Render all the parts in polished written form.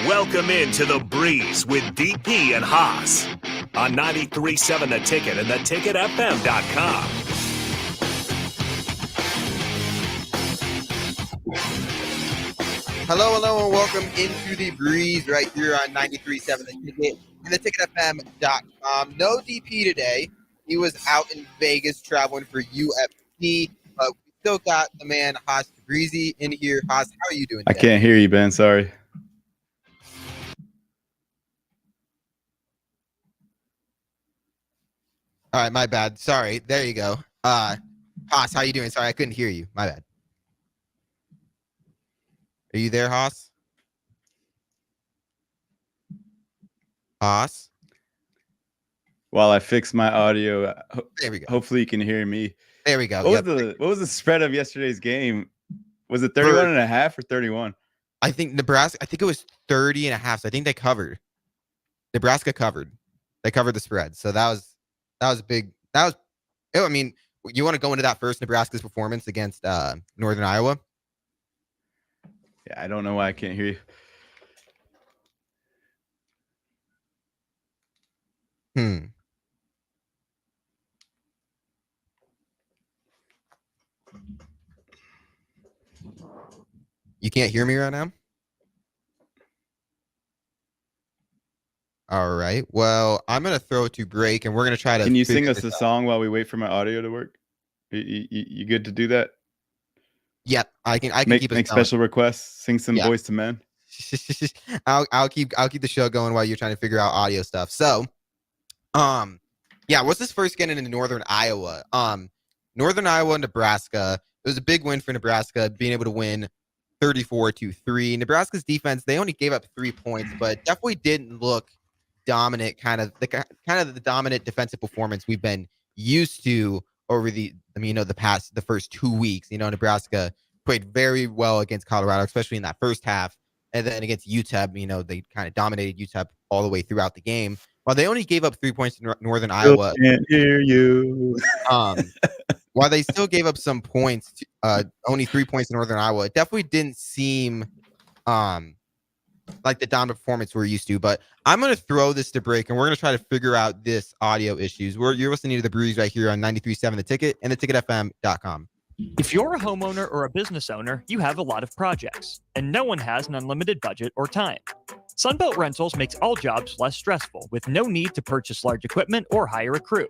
Welcome into The Breeze with DP and Haas on 93.7 The Ticket and theticketfm.com. Hello, and welcome into The Breeze right here on 93.7 The Ticket and theticketfm.com. No DP today. He was out in Vegas traveling for UFC, but we still got the man Haas Breezy in here. Haas, how are you doing today? I can't hear you, Ben. Sorry. All right, my bad. Sorry. There you go. Haas, how you doing? Sorry, I couldn't hear you. My bad. Are you there, Haas? Haas? While I fix my audio, There we go. hopefully you can hear me. There we go. What was the spread of yesterday's game? Was it 31 and a half or 31? I think Nebraska, I think it was 30 and a half. So I think they covered. Nebraska covered. They covered the spread. So that was big. I mean, you want to go into that first, Nebraska's performance against Northern Iowa? Yeah, I don't know why I can't hear you. You can't hear me right now? All right. Well, I'm going to throw it to break, and we're going to try to... Can you sing us a song while we wait for my audio to work? You good to do that? Yep. I can keep it make special requests, sing some Boys to Men. I'll keep the show going while you're trying to figure out audio stuff. So, what's this first getting into Northern Iowa? Northern Iowa, Nebraska. It was a big win for Nebraska, being able to win 34-3. Nebraska's defense, they only gave up 3 points, but definitely didn't look dominant, kind of the dominant defensive performance we've been used to over the first 2 weeks. Nebraska played very well against Colorado, especially in that first half. And then against UTEP, they kind of dominated UTEP all the way throughout the game. While they only gave up 3 points to Northern Iowa. Can't hear you. While they still gave up some points, only 3 points to Northern Iowa, it definitely didn't seem like the dominant performance we're used to. But I'm going to throw this to break, and we're going to try to figure out this audio issues. You're listening to The Breeze right here on 93.7 The Ticket and theticketfm.com. If you're a homeowner or a business owner, you have a lot of projects, and no one has an unlimited budget or time. Sunbelt Rentals makes all jobs less stressful with no need to purchase large equipment or hire a crew.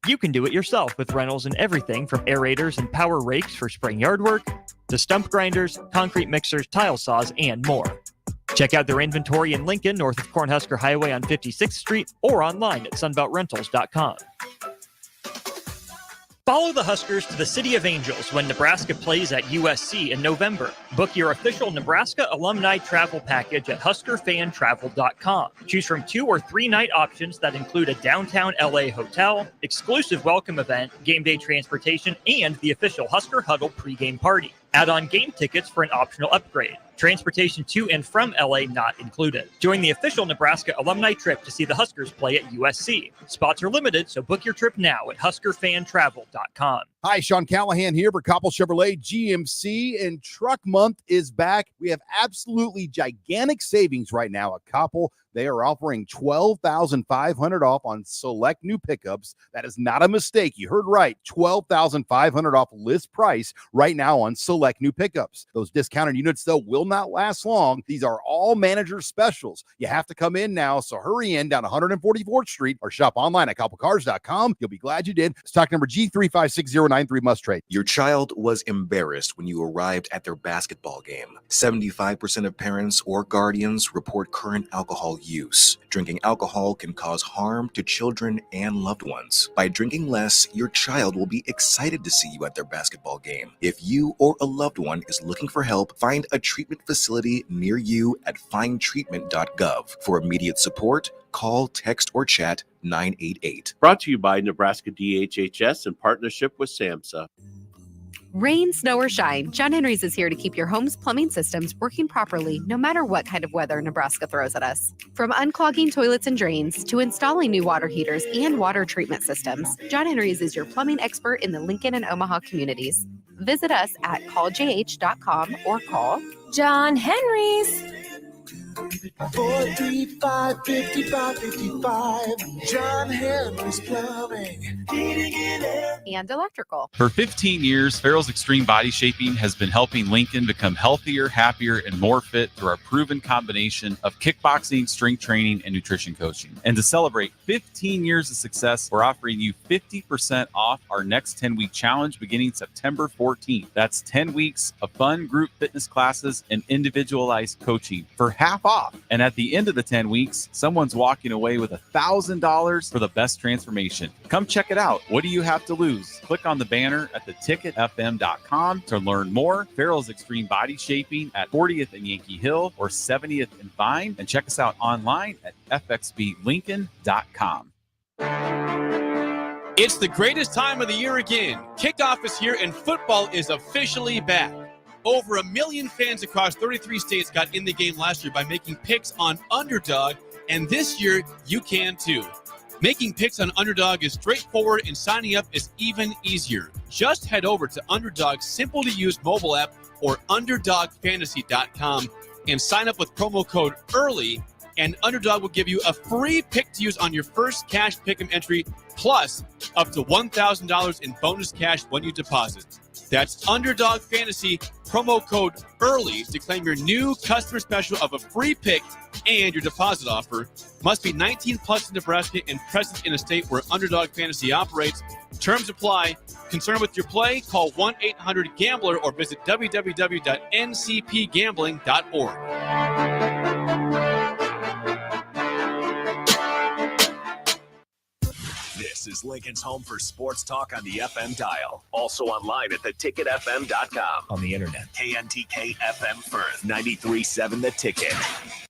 You can do it yourself with rentals and everything from aerators and power rakes for spring yard work to stump grinders, concrete mixers, tile saws, and more. Check out their inventory in Lincoln, north of Cornhusker Highway on 56th Street, or online at sunbeltrentals.com. Follow the Huskers to the City of Angels when Nebraska plays at USC in November. Book your official Nebraska alumni travel package at huskerfantravel.com. Choose from 2 or 3 night options that include a downtown LA hotel, exclusive welcome event, game day transportation, and the official Husker Huddle pregame party. Add on game tickets for an optional upgrade. Transportation to and from LA not included. Join the official Nebraska alumni trip to see the Huskers play at USC. Spots are limited, so book your trip now at huskerfantravel.com. Hi, Sean Callahan here for Koppel Chevrolet GMC, and Truck Month is back. We have absolutely gigantic savings right now at Koppel. They are offering $12,500 off on select new pickups. That is not a mistake. You heard right. $12,500 off list price right now on select new pickups. Those discounted units, though, will not last long. These are all manager specials. You have to come in now, so hurry in down 144th Street or shop online at koppelcars.com. You'll be glad you did. Stock number G356093 must trade. Your child was embarrassed when you arrived at their basketball game. 75% of parents or guardians report current alcohol use. Drinking alcohol can cause harm to children and loved ones. By drinking less, your child will be excited to see you at their basketball game. If you or a loved one is looking for help, find a treatment facility near you at findtreatment.gov. For immediate support, call, text, or chat 988. Brought to you by Nebraska DHHS in partnership with SAMHSA. Rain, snow, or shine, John Henry's is here to keep your home's plumbing systems working properly no matter what kind of weather Nebraska throws at us. From unclogging toilets and drains to installing new water heaters and water treatment systems, John Henry's is your plumbing expert in the Lincoln and Omaha communities. Visit us at calljh.com or call John Henry's. 435-5555. John Henry's Plumbing. And electrical. For 15 years, Farrell's Extreme Body Shaping has been helping Lincoln become healthier, happier, and more fit through our proven combination of kickboxing, strength training, and nutrition coaching. And to celebrate 15 years of success, we're offering you 50% off our next 10-week challenge beginning September 14th. That's 10 weeks of fun group fitness classes and individualized coaching for half off. And at the end of the 10 weeks, someone's walking away with $1,000 for the best transformation. Come check it out. What do you have to lose? Click on the banner at theticketfm.com to learn more. Farrell's Extreme Body Shaping at 40th and Yankee Hill or 70th and Vine. And check us out online at fxblincoln.com. It's the greatest time of the year again. Kickoff is here and football is officially back. Over 1 million fans across 33 states got in the game last year by making picks on Underdog, and this year you can too. Making picks on Underdog is straightforward and signing up is even easier. Just head over to Underdog's simple-to-use mobile app or UnderdogFantasy.com and sign up with promo code EARLY, and Underdog will give you a free pick to use on your first cash pick'em entry, plus up to $1,000 in bonus cash when you deposit. That's Underdog Fantasy, promo code EARLY to claim your new customer special of a free pick and your deposit offer. Must be 19 plus in Nebraska and present in a state where Underdog Fantasy operates. Terms apply. Concerned with your play? Call 1-800-GAMBLER or visit www.ncpgambling.org. This is Lincoln's home for sports talk on the FM dial. Also online at theticketfm.com. On the internet, KNTK FM Firth, 93.7 The Ticket.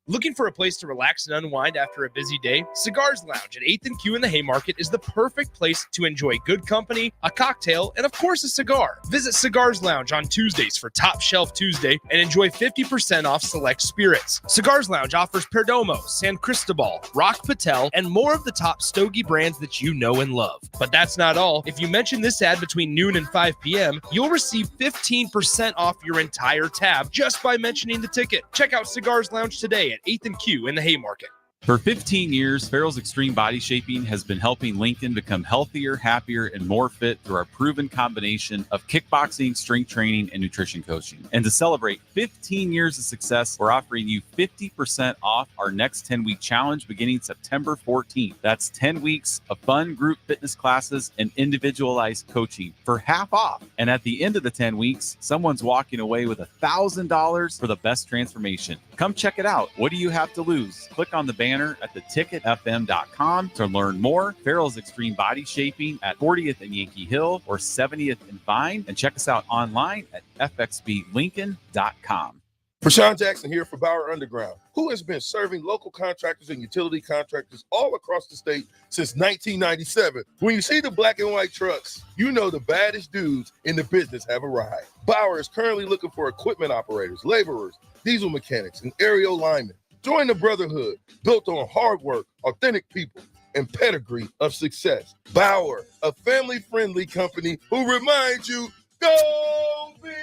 Looking for a place to relax and unwind after a busy day? Cigars Lounge at 8th and Q in the Haymarket is the perfect place to enjoy good company, a cocktail, and of course a cigar. Visit Cigars Lounge on Tuesdays for Top Shelf Tuesday and enjoy 50% off select spirits. Cigars Lounge offers Perdomo, San Cristobal, Rock Patel, and more of the top stogie brands that you know and love. But that's not all. If you mention this ad between noon and 5 p.m., you'll receive 15% off your entire tab just by mentioning the ticket. Check out Cigars Lounge today at 8th and Q in the Haymarket. For 15 years, Farrell's Extreme Body Shaping has been helping Lincoln become healthier, happier, and more fit through our proven combination of kickboxing, strength training, and nutrition coaching. And to celebrate 15 years of success, we're offering you 50% off our next 10-week challenge beginning September 14th. That's 10 weeks of fun group fitness classes and individualized coaching for half off. And at the end of the 10 weeks, someone's walking away with $1,000 for the best transformation. Come check it out. What do you have to lose? Click on the banner at theticketfm.com to learn more. Farrell's Extreme Body Shaping at 40th and Yankee Hill or 70th and Vine. And check us out online at fxblincoln.com. Rashawn Jackson here for Bauer Underground, who has been serving local contractors and utility contractors all across the state since 1997. When you see the black and white trucks, you know the baddest dudes in the business have arrived. Bauer is currently looking for equipment operators, laborers, diesel mechanics, and aerial linemen. Join the brotherhood built on hard work, authentic people, and pedigree of success. Bauer, a family-friendly company who reminds you, go Big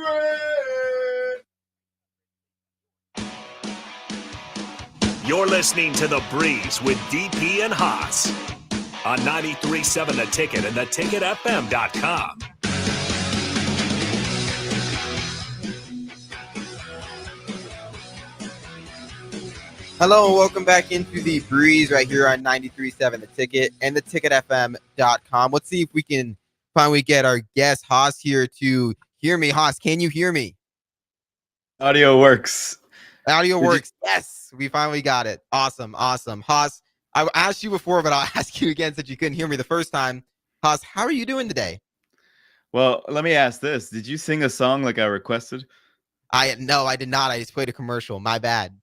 Red! You're listening to The Breeze with DP and Haas on 93.7 The Ticket and theticketfm.com. Hello and welcome back into The Breeze right here on 93.7 The Ticket and theticketfm.com. Let's see if we can finally get our guest Haas here to hear me. Haas, can you hear me? Audio works. Audio works. Yes, we finally got it. Awesome. Haas, I asked you before, but I'll ask you again since you couldn't hear me the first time. Haas, how are you doing today? Well, let me ask this. Did you sing a song like I requested? No, I did not. I just played a commercial. My bad.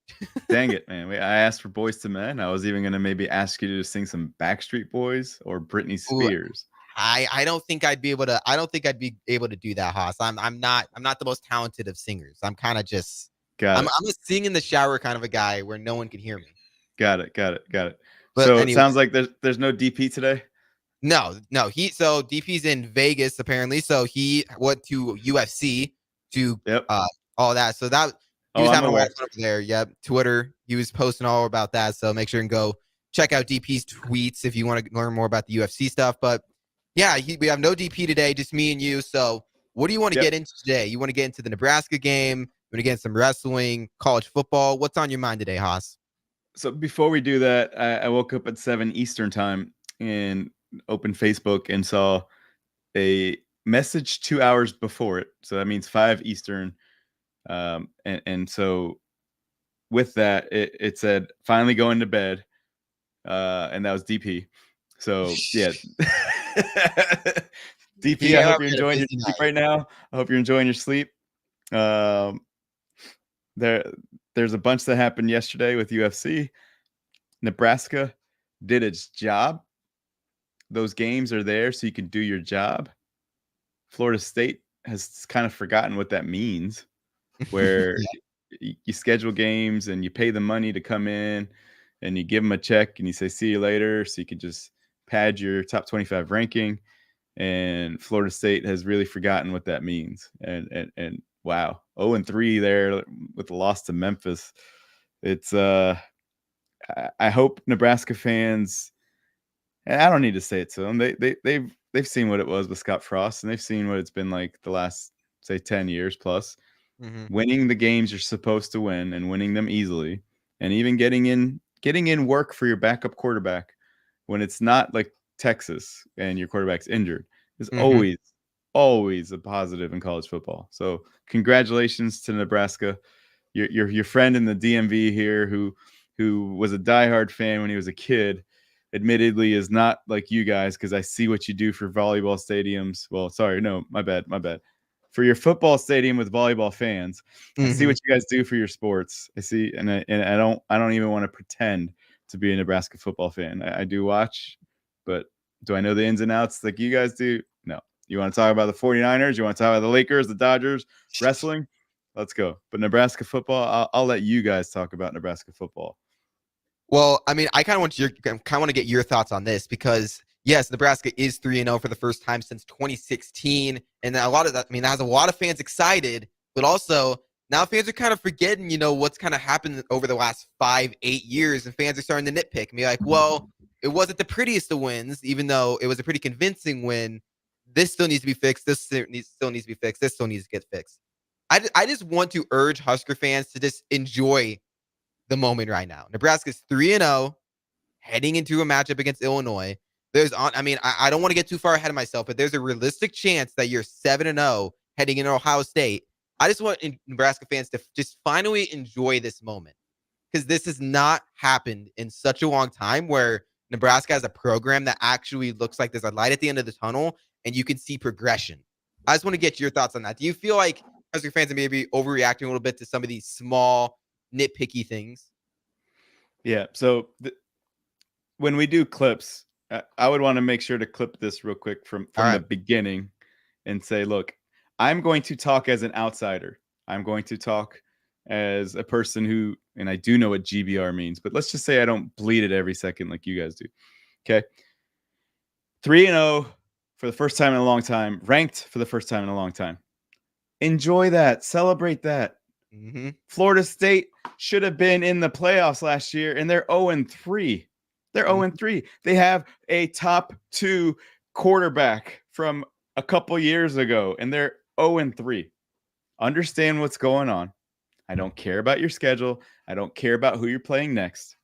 Dang it, man. I asked for Boyz II Men. I was even going to maybe ask you to sing some Backstreet Boys or Britney Spears. I don't think I'd be able to. I don't think I'd be able to do that, Haas. I'm not the most talented of singers. I'm kind of just. I'm a sing in the shower kind of a guy where no one can hear me. Got it. But anyway, so it sounds like there's no DP today. No. So DP's in Vegas apparently. So he went to UFC to all that. So that He was I'm having a lot aware. of fun over there. Yep. Twitter. He was posting all about that. So make sure and go check out DP's tweets if you want to learn more about the UFC stuff. But yeah, we have no DP today, just me and you. So what do you want to get into today? You want to get into the Nebraska game? You want to get into some wrestling, college football? What's on your mind today, Haas? So before we do that, I woke up at 7 Eastern time and opened Facebook and saw a message 2 hours before it. So that means 5 Eastern. And so with that, it said, finally going to bed. And that was DP. So yeah. DP, I hope you're enjoying your sleep right now. I hope you're enjoying your sleep. There's a bunch that happened yesterday with UFC. Nebraska did its job. Those games are there so you can do your job. Florida State has kind of forgotten what that means, where you schedule games and you pay the money to come in and you give them a check and you say, see you later. So you can just pad your top 25 ranking. And Florida State has really forgotten what that means. And wow, 0-3 there with the loss to Memphis. It's I hope Nebraska fans, and I don't need to say it to them. They've seen what it was with Scott Frost, and they've seen what it's been like the last, say, 10 years plus. Mm-hmm. Winning the games you're supposed to win and winning them easily, and even getting in work for your backup quarterback when it's not like Texas and your quarterback's injured is always a positive in college football. So congratulations to Nebraska. Your friend in the DMV here who was a diehard fan when he was a kid, admittedly is not like you guys, because I see what you do for volleyball stadiums. Well, sorry, no, my bad. For your football stadium with volleyball fans, I see what you guys do for your sports. I see, and I don't even want to pretend to be a Nebraska football fan. I do watch, but do I know the ins and outs like you guys do? No. You want to talk about the 49ers? You want to talk about the Lakers, the Dodgers, wrestling? Let's go. But Nebraska football, I'll let you guys talk about Nebraska football. Well, I mean, I kind of want to get your thoughts on this because yes, Nebraska is 3-0 for the first time since 2016, and a lot of that, I mean, that has a lot of fans excited, but also now fans are kind of forgetting, what's kind of happened over the last 5-8 years, and fans are starting to nitpick and be like, well, it wasn't the prettiest of wins, even though it was a pretty convincing win. This still needs to be fixed. This still needs to be fixed. This still needs to get fixed. I just want to urge Husker fans to just enjoy the moment right now. Nebraska's 3-0, heading into a matchup against Illinois. I don't want to get too far ahead of myself, but there's a realistic chance that you're 7-0 heading into Ohio State. I just want Nebraska fans to just finally enjoy this moment because this has not happened in such a long time where Nebraska has a program that actually looks like there's a light at the end of the tunnel and you can see progression. I just want to get your thoughts on that. Do you feel like Husker fans are maybe overreacting a little bit to some of these small, nitpicky things? Yeah. So when we do clips, I would want to make sure to clip this real quick from the beginning and say, look, I'm going to talk as an outsider. I'm going to talk as a person who, and I do know what GBR means, but let's just say I don't bleed it every second like you guys do. Okay. 3-0 for the first time in a long time, ranked for the first time in a long time. Enjoy that. Celebrate that. Mm-hmm. Florida State should have been in the playoffs last year, and they're 0-3. They're 0-3. They have a top 2 quarterback from a couple years ago, and they're 0-3. Understand what's going on. I don't care about your schedule. I don't care about who you're playing next.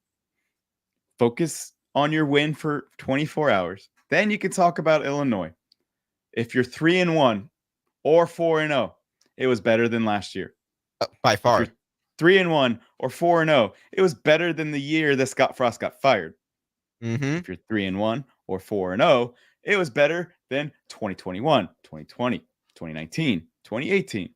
Focus on your win for 24 hours. Then you can talk about Illinois. If you're 3-1 or 4-0, it was better than last year. By far. If you're 3-1 or 4-0, it was better than the year that Scott Frost got fired. Mm-hmm. If you're 3-1 or 4-0, it was better than 2021, 2020, 2019, 2018.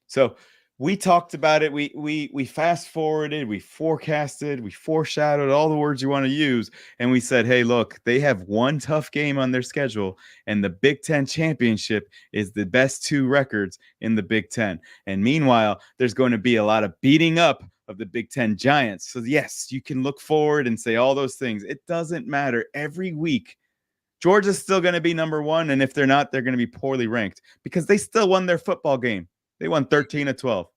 So we talked about it. We fast forwarded, we forecasted, we foreshadowed, all the words you want to use. And we said, hey, look, they have one tough game on their schedule, and the Big Ten championship is the best 2 records in the Big Ten. And meanwhile, there's going to be a lot of beating up of the Big Ten giants. So yes, you can look forward and say all those things. It doesn't matter. Every week, Georgia's still going to be number 1. And if they're not, they're going to be poorly ranked because they still won their football game. They won 13-12.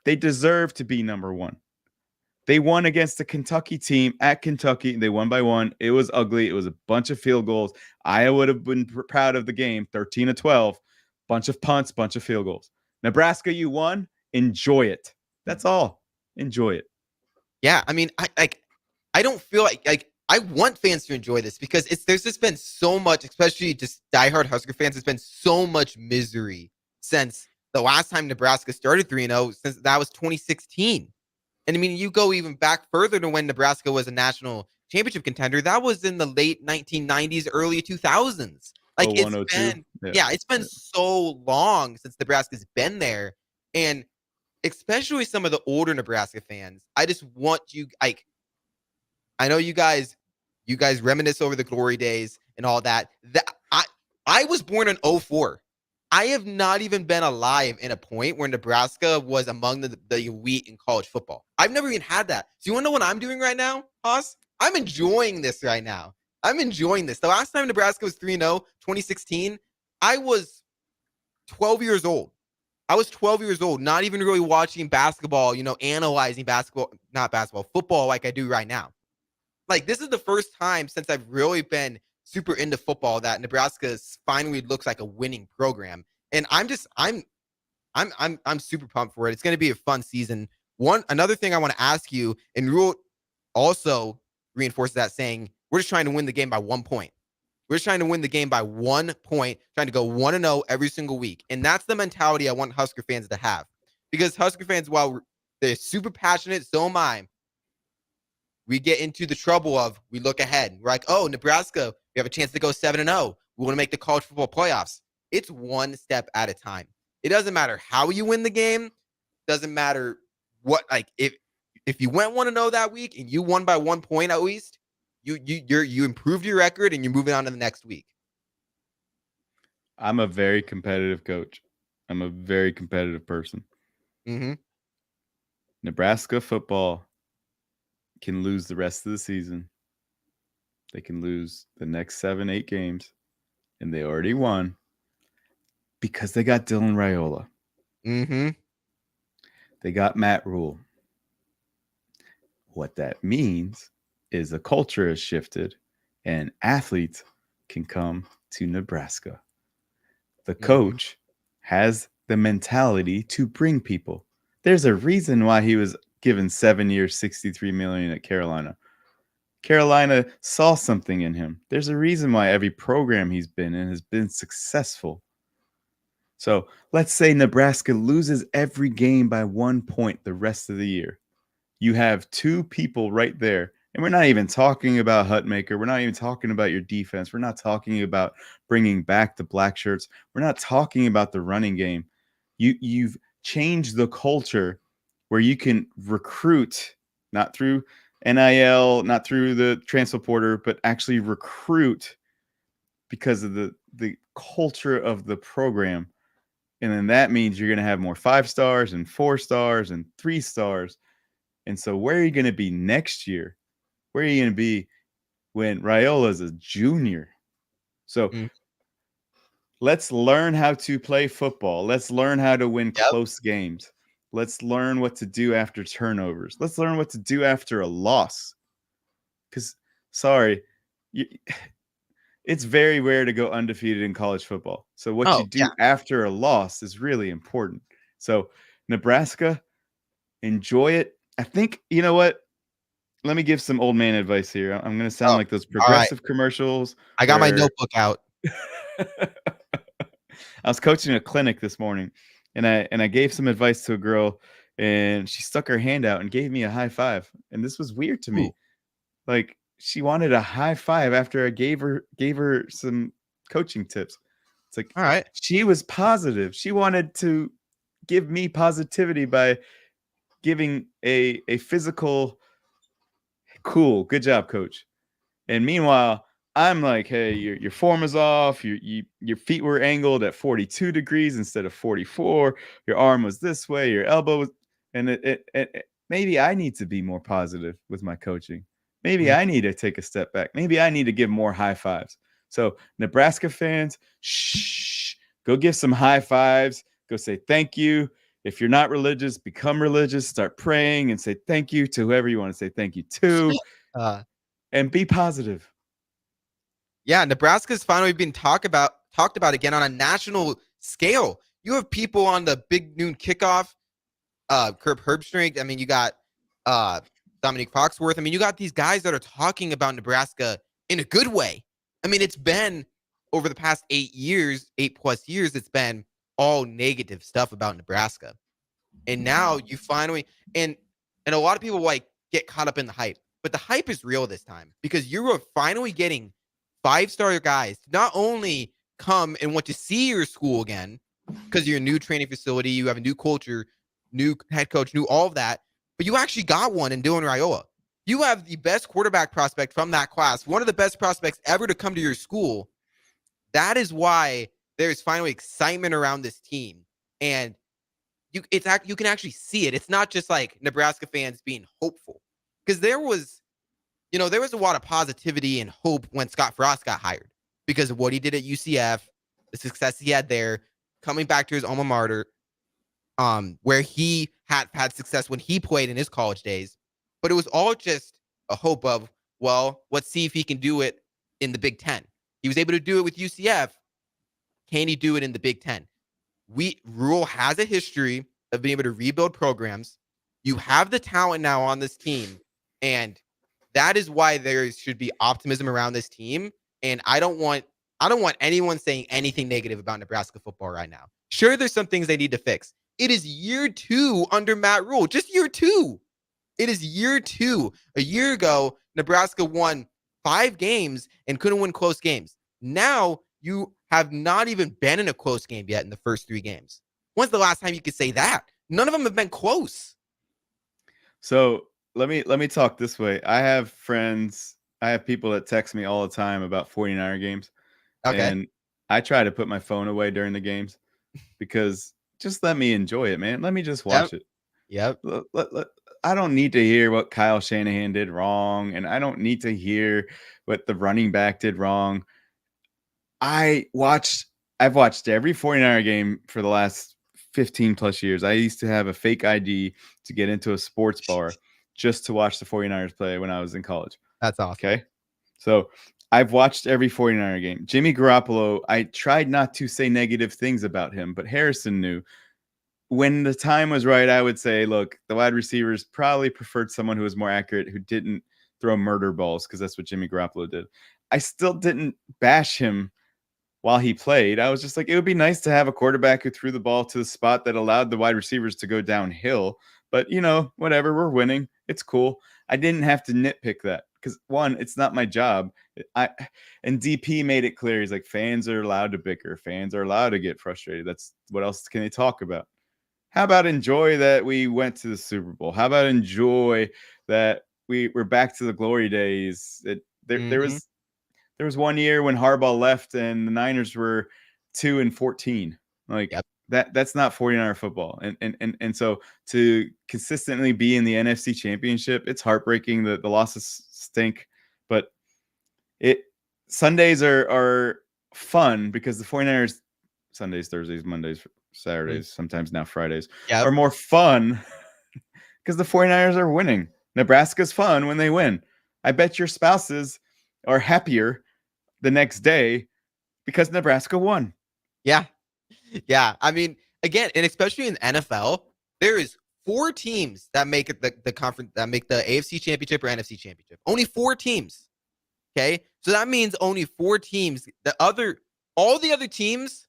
They deserve to be number one. They won against the Kentucky team at Kentucky. They won by 1. It was ugly. It was a bunch of field goals. Iowa would have been proud of the game, 13-12. Bunch of punts, bunch of field goals. Nebraska, you won. Enjoy it. That's all. Enjoy it. Yeah, I mean, I don't feel like I want fans to enjoy this because there's just been so much, especially just diehard Husker fans. There's been so much misery since the last time Nebraska started 3-0, since that was 2016. And I mean, you go even back further to when Nebraska was a national championship contender. That was in the late 1990s, early 2000s. Like it's been, it's been so long since Nebraska's been there, and especially some of the older Nebraska fans. I just want you, like, I know you guys reminisce over the glory days and all that. I was born in 2004. I have not even been alive in a point where Nebraska was among the elite in college football. I've never even had that. So you want to know what I'm doing right now, Haas? I'm enjoying this right now. I'm enjoying this. The last time Nebraska was 3-0, 2016, I was 12 years old. I was 12 years old, not even really watching basketball, analyzing football like I do right now. Like, this is the first time since I've really been super into football that Nebraska finally looks like a winning program. And I'm super pumped for it. It's going to be a fun season. Another thing I want to ask you, and Rule also reinforces that, saying we're just trying to win the game by 1 point. We're just trying to win the game by 1 point, trying to go 1-0 every single week. And that's the mentality I want Husker fans to have. Because Husker fans, while they're super passionate, so am I, we get into the trouble of, we look ahead. We're like, oh, Nebraska, we have a chance to go 7-0. We want to make the college football playoffs. It's one step at a time. It doesn't matter how you win the game. Doesn't matter what, like, if you went 1-0 that week and you won by 1 point at least, you improved your record and you're moving on to the next week. I'm a very competitive coach. I'm a very competitive person. Mm-hmm. Nebraska football can lose the rest of the season. They can lose the next 7-8 games, and they already won because they got Dylan Raiola. Mm-hmm. They got Matt Rule. What that means is the culture has shifted, and athletes can come to Nebraska. The coach has the mentality to bring people. There's a reason why he was given 7 years, $63 million at Carolina. Carolina saw something in him. There's a reason why every program he's been in has been successful. So let's say Nebraska loses every game by 1 point the rest of the year. You have two people right there. And we're not even talking about Hutmaker. We're not even talking about your defense. We're not talking about bringing back the black shirts. We're not talking about the running game. You've changed the culture where you can recruit, not through NIL, not through the transfer portal, but actually recruit because of the culture of the program. And then that means you're going to have more 5 stars and 4 stars and 3 stars. And so where are you going to be next year? Where are you going to be when Raiola is a junior? So let's learn how to play football. Let's learn how to win close games. Let's learn what to do after turnovers. Let's learn what to do after a loss. Because, it's very rare to go undefeated in college football. So what you do after a loss is really important. So Nebraska, enjoy it. I think, you know what? Let me give some old man advice here. I'm going to sound like those progressive commercials. I got my notebook out. I was coaching a clinic this morning, and I gave some advice to a girl, and she stuck her hand out and gave me a high five. And this was weird to me. Like, she wanted a high five after I gave her some coaching tips. It's like, all right, she was positive. She wanted to give me positivity by giving a physical, cool, good job, coach. And meanwhile, I'm like, hey, your form is off. Your feet were angled at 42 degrees instead of 44. Your arm was this way. Your elbow was, and it maybe I need to be more positive with my coaching. Maybe I need to take a step back. Maybe I need to give more high fives. So Nebraska fans, go give some high fives. Go say thank you. If you're not religious, become religious. Start praying and say thank you to whoever you want to say thank you to, and be positive. Yeah, Nebraska's finally been talked about again on a national scale. You have people on the Big Noon Kickoff, Kirk Herbstreit. I mean, you got Dominique Foxworth. I mean, you got these guys that are talking about Nebraska in a good way. I mean, it's been over the past 8+ years, it's been all negative stuff about Nebraska. And now you finally, and a lot of people like get caught up in the hype, but the hype is real this time because you are finally getting 5-star guys to not only come and want to see your school again because you're a new training facility, you have a new culture, new head coach, new all of that, but you actually got one in Dylan Raiola. You have the best quarterback prospect from that class, one of the best prospects ever to come to your school. That is why there's finally excitement around this team. And you can actually see it. It's not just like Nebraska fans being hopeful. Because there was a lot of positivity and hope when Scott Frost got hired because of what he did at UCF, the success he had there, coming back to his alma mater, where he had success when he played in his college days. But it was all just a hope of, well, let's see if he can do it in the Big Ten. He was able to do it with UCF. Can he do it in the Big Ten? Rule has a history of being able to rebuild programs. You have the talent now on this team, and that is why there should be optimism around this team. And I don't want anyone saying anything negative about Nebraska football right now. Sure, there's some things they need to fix. It is year 2 under Matt Rule, just year 2. It is year 2. A year ago, Nebraska won 5 games and couldn't win close games. Now you have not even been in a close game yet in the first 3 games. When's the last time you could say that? None of them have been close. So let me talk this way. I have people that text me all the time about 49er games. Okay. And I try to put my phone away during the games because just let me enjoy it, man. Let me just watch it. Yep. I don't need to hear what Kyle Shanahan did wrong, and I don't need to hear what the running back did wrong. I've watched every 49er game for the last 15 plus years. I used to have a fake ID to get into a sports bar just to watch the 49ers play when I was in college. That's awesome. Okay. So I've watched every 49er game. Jimmy Garoppolo, I tried not to say negative things about him, but Harrison knew. When the time was right, I would say, look, the wide receivers probably preferred someone who was more accurate, who didn't throw murder balls, because that's what Jimmy Garoppolo did. I still didn't bash him while he played. I was just like, it would be nice to have a quarterback who threw the ball to the spot that allowed the wide receivers to go downhill. But, whatever, we're winning. It's cool. I didn't have to nitpick that because, one, it's not my job. And DP made it clear. He's like, fans are allowed to bicker. Fans are allowed to get frustrated. That's what else can they talk about? How about enjoy that we went to the Super Bowl? How about enjoy that we're back to the glory days? There was one year when Harbaugh left and the Niners were 2-14. Like that's not 49er football. And so to consistently be in the NFC Championship, it's heartbreaking. The losses stink, but Sundays are fun because the 49ers Sundays, Thursdays, Mondays, Saturdays, sometimes now Fridays are more fun because the 49ers are winning. Nebraska's fun when they win. I bet your spouses are happier the next day because Nebraska won. Yeah. Yeah. I mean, again, and especially in NFL, there is 4 teams that make it the conference, that make the AFC Championship or NFC Championship. Only 4 teams. Okay. So that means only 4 teams. All the other teams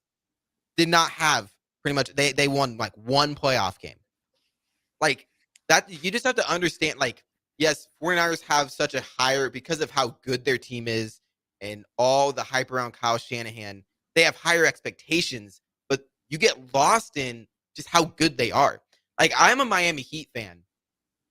did not have pretty much, they won like 1 playoff game. Like that, you just have to understand, like, yes, 49ers have such a higher, because of how good their team is and all the hype around Kyle Shanahan, they have higher expectations, but you get lost in just how good they are. Like, I'm a Miami Heat fan.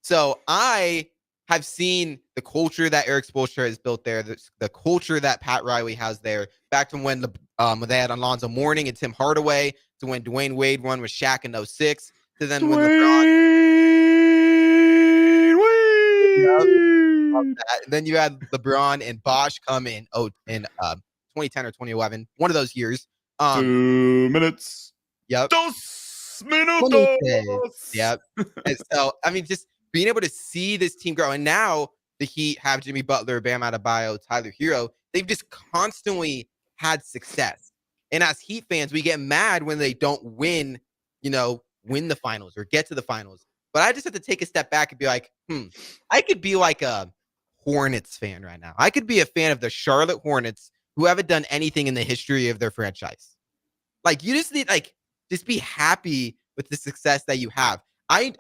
So I have seen the culture that Eric Spoelstra has built there, the culture that Pat Riley has there, back to when they had Alonzo Mourning and Tim Hardaway, to when Dwayne Wade won with Shaq in 06, to then when LeBron. And then you had LeBron and Bosh come in 2010 or 2011, one of those years. 2 minutes. Yep. Dos minutos. Yep. And so, I mean, just being able to see this team grow. And now the Heat have Jimmy Butler, Bam Adebayo, Tyler Hero. They've just constantly had success. And as Heat fans, we get mad when they don't win the finals or get to the finals. But I just have to take a step back and be like, I could be like a Hornets fan right now. I could be a fan of the Charlotte Hornets who haven't done anything in the history of their franchise. Like, you just need, like, just be happy with the success that you have. I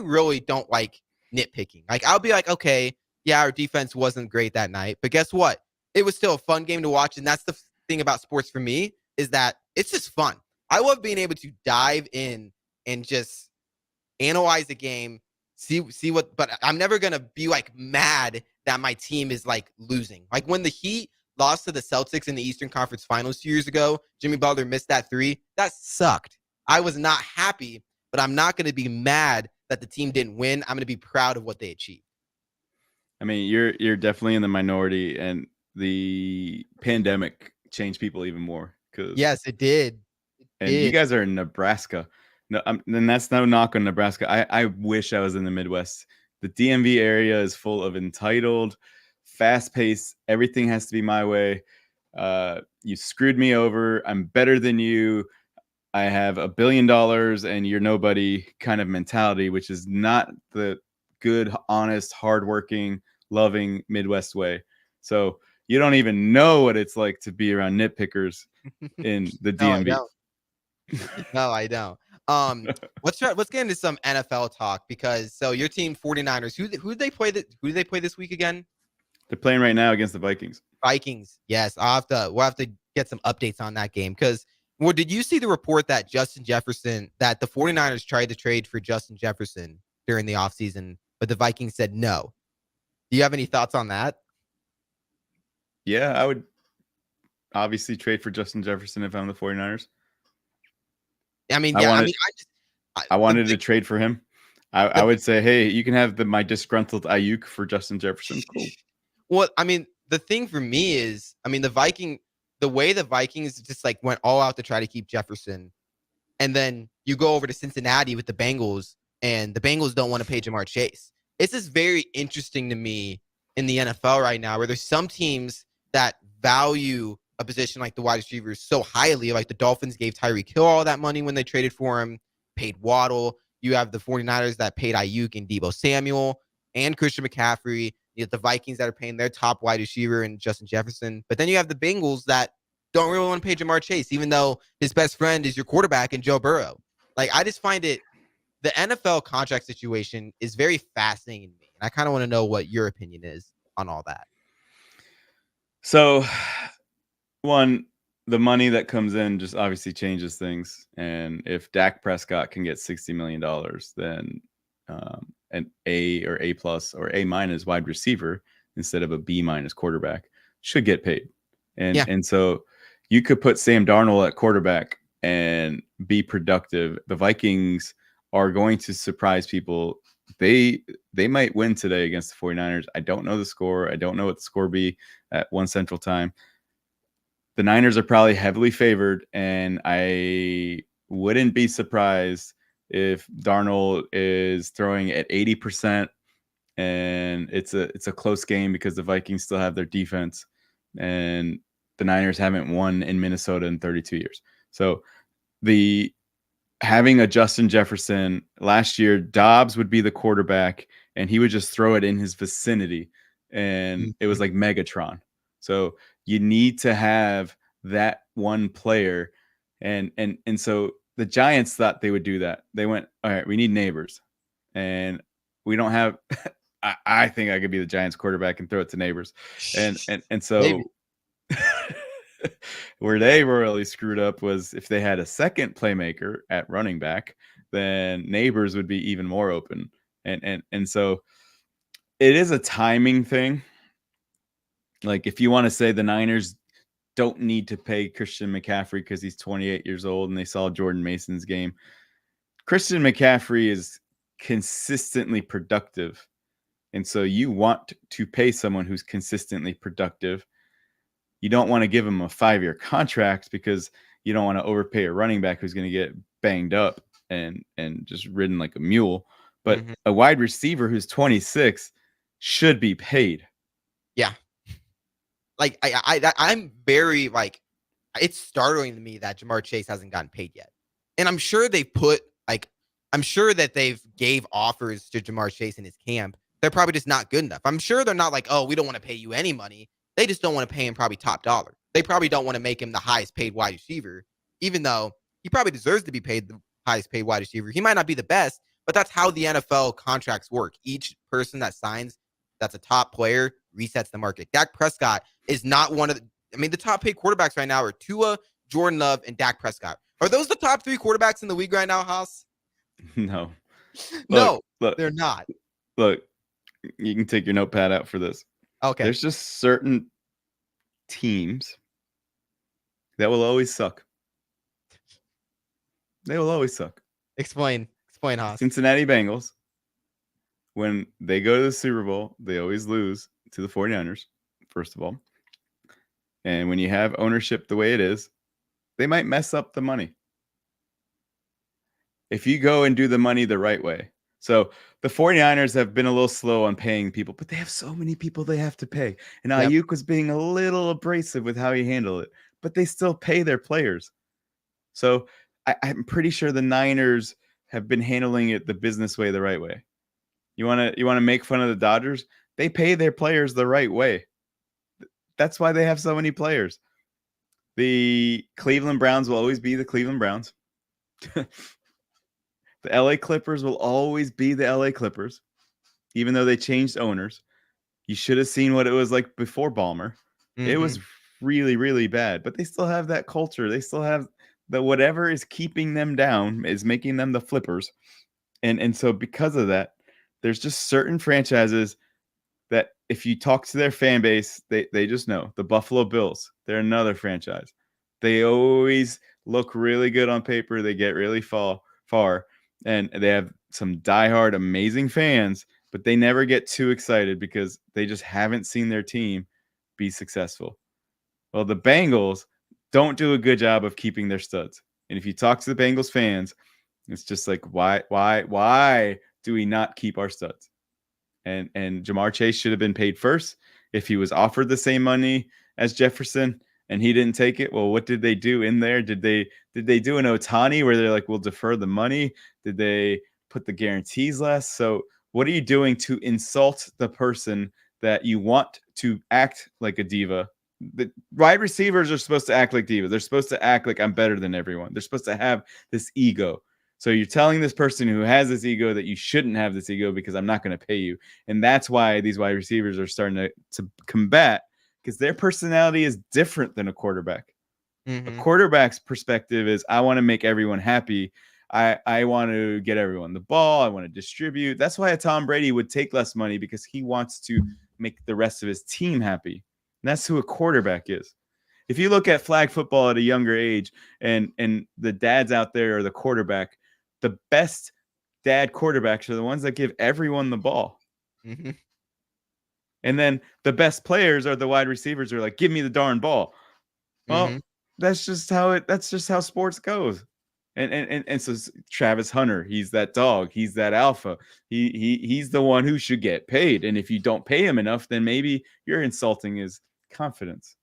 really don't like nitpicking. Like, I'll be like, okay, yeah, our defense wasn't great that night, but guess what? It was still a fun game to watch. And that's the thing about sports for me, is that it's just fun. I love being able to dive in and just analyze the game, see what, but I'm never going to be like mad that my team is like losing. Like when the Heat lost to the Celtics in the Eastern Conference Finals 2 years ago, Jimmy Butler missed that three. That sucked. I was not happy, but I'm not going to be mad that the team didn't win. I'm going to be proud of what they achieved. I mean, you're definitely in the minority, and the pandemic changed people even more. Yes, it did. You guys are in Nebraska. No, and that's no knock on Nebraska. I wish I was in the Midwest. The DMV area is full of entitled, fast-paced. Everything has to be my way. You screwed me over. I'm better than you. I have $1 billion and you're nobody kind of mentality, which is not the good, honest, hardworking, loving Midwest way. So you don't even know what it's like to be around nitpickers in the DMV. No, I don't. Let's get into some NFL talk, because so your team 49ers, who do they play this week again? They're playing right now against the Vikings. Yes. We'll have to get some updates on that game, because did you see the report that the 49ers tried to trade for Justin Jefferson during the offseason, but the Vikings said no? Do you have any thoughts on that? Yeah, I would obviously trade for Justin Jefferson if I'm the 49ers. I mean, I wanted to trade for him. I would say, hey, you can have my disgruntled Ayuk for Justin Jefferson. Cool. Well, I mean, the thing for me is, I mean, the way the Vikings just like went all out to try to keep Jefferson, and then you go over to Cincinnati with the Bengals, and the Bengals don't want to pay Jamar Chase. It's just very interesting to me in the NFL right now, where there's some teams that value a position like the wide receivers so highly. Like the Dolphins gave Tyreek Hill all that money when they traded for him, paid Waddle. You have the 49ers that paid Ayuk and Deebo Samuel and Christian McCaffrey. You have the Vikings that are paying their top wide receiver and Justin Jefferson. But then you have the Bengals that don't really want to pay Jamar Chase, even though his best friend is your quarterback and Joe Burrow. Like, I just find the NFL contract situation is very fascinating to me. And I kind of want to know what your opinion is on all that. So, one, the money that comes in just obviously changes things. And if Dak Prescott can get $60 million, then an A or A plus or A minus wide receiver instead of a B minus quarterback should get paid. And so you could put Sam Darnold at quarterback and be productive. The Vikings are going to surprise people. They might win today against the 49ers. I don't know the score. I don't know what the score be at 1 Central Time. The Niners are probably heavily favored, and I wouldn't be surprised if Darnold is throwing at 80% and it's a close game because the Vikings still have their defense and the Niners haven't won in Minnesota in 32 years. So having a Justin Jefferson last year, Dobbs would be the quarterback and he would just throw it in his vicinity, and it was like Megatron. So you need to have that one player. And so the Giants thought they would do that. They went, all right, we need Neighbors. And we don't have I think I could be the Giants quarterback and throw it to Neighbors. And so where they royally screwed up was if they had a second playmaker at running back, then Neighbors would be even more open. And so it is a timing thing. Like, if you want to say the Niners don't need to pay Christian McCaffrey because he's 28 years old and they saw Jordan Mason's game, Christian McCaffrey is consistently productive. And so you want to pay someone who's consistently productive. You don't want to give him a 5-year contract because you don't want to overpay a running back who's going to get banged up. and just ridden like a mule. But a wide receiver who's 26 should be paid. Yeah. Like I'm very like, it's startling to me that Jamar Chase hasn't gotten paid yet. And I'm sure I'm sure that they've gave offers to Jamar Chase in his camp. They're probably just not good enough. I'm sure they're not like, oh, we don't want to pay you any money. They just don't want to pay him probably top dollar. They probably don't want to make him the highest paid wide receiver, even though he probably deserves to be paid the highest paid wide receiver. He might not be the best, but that's how the NFL contracts work. Each person that signs that's a top player resets the market. Dak Prescott is not one of the top paid quarterbacks right now are Tua, Jordan Love, and Dak Prescott. Are those the top 3 quarterbacks in the league right now, Haas? No. No, they're not. Look, you can take your notepad out for this. Okay. There's just certain teams that will always suck. They will always suck. Explain, Haas. Cincinnati Bengals, when they go to the Super Bowl, they always lose to the 49ers, first of all. And when you have ownership the way it is, they might mess up the money. If you go and do the money the right way. So the 49ers have been a little slow on paying people, but they have so many people they have to pay. And Ayuk was being a little abrasive with how he handled it, but they still pay their players. So I'm pretty sure the Niners have been handling it the business way, the right way. You want to make fun of the Dodgers? They pay their players the right way. That's why they have so many players. The Cleveland Browns will always be the Cleveland Browns. The LA Clippers will always be the LA Clippers, even though they changed owners. You should have seen what it was like before Ballmer. It was really, really bad, but they still have that culture. They still have the whatever is keeping them down is making them the flippers. And so because of that, there's just certain franchises that if you talk to their fan base, they just know. The Buffalo Bills, they're another franchise. They always look really good on paper. They get really far. And they have some diehard, amazing fans, but they never get too excited because they just haven't seen their team be successful. Well, the Bengals don't do a good job of keeping their studs. And if you talk to the Bengals fans, it's just like, why do we not keep our studs? And Jamar Chase should have been paid first. If he was offered the same money as Jefferson and he didn't take it, well, what did they do in there? Did they do an Ohtani where they're like, we'll defer the money? Did they put the guarantees less? So what are you doing to insult the person that you want to act like a diva? The wide receivers are supposed to act like divas. They're supposed to act like I'm better than everyone. They're supposed to have this ego. So you're telling this person who has this ego that you shouldn't have this ego because I'm not going to pay you. And that's why these wide receivers are starting to combat, because their personality is different than a quarterback. A quarterback's perspective is, I want to make everyone happy. I want to get everyone the ball. I want to distribute. That's why a Tom Brady would take less money, because he wants to make the rest of his team happy. And that's who a quarterback is. If you look at flag football at a younger age and the dads out there are the quarterback, the best dad quarterbacks are the ones that give everyone the ball. And then the best players are the wide receivers who are like, give me the darn ball. Well, that's just how sports goes. And so Travis Hunter, he's that dog, he's that alpha. He's the one who should get paid. And if you don't pay him enough, then maybe you're insulting his confidence.